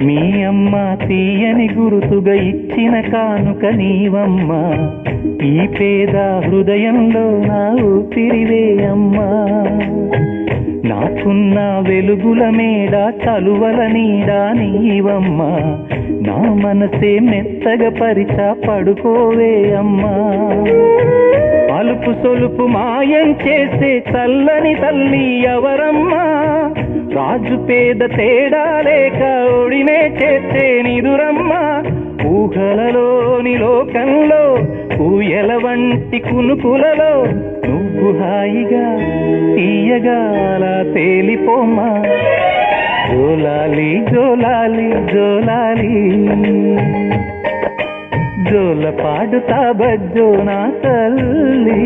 మీ అమ్మ తీయని గురుతుగా ఇచ్చిన కానుక నీవమ్మా, ఈ పేద హృదయంలో నా ఊపిరివే అమ్మా. నాకున్న వెలుగుల మేడ చలువల నీడా నీవమ్మా, నా మనసే మెత్తగా పరిచా పడుకోవే అమ్మా. అలుపు సొలుపు మాయం చేసే చల్లని తల్లి ఎవరమ్మా, రాజు పేద తేడా లేక ఒడినే చేసే నిదురమ్మా. ఊహలలోని లోకంలో ఊయల వంటి కునుకులలో నువ్వు హాయిగా తీయగా అలా తేలిపోమ్మా. జోలాలి జోలాలి జోలాలి, జోల పాడుతా బజ్జో నా తల్లి.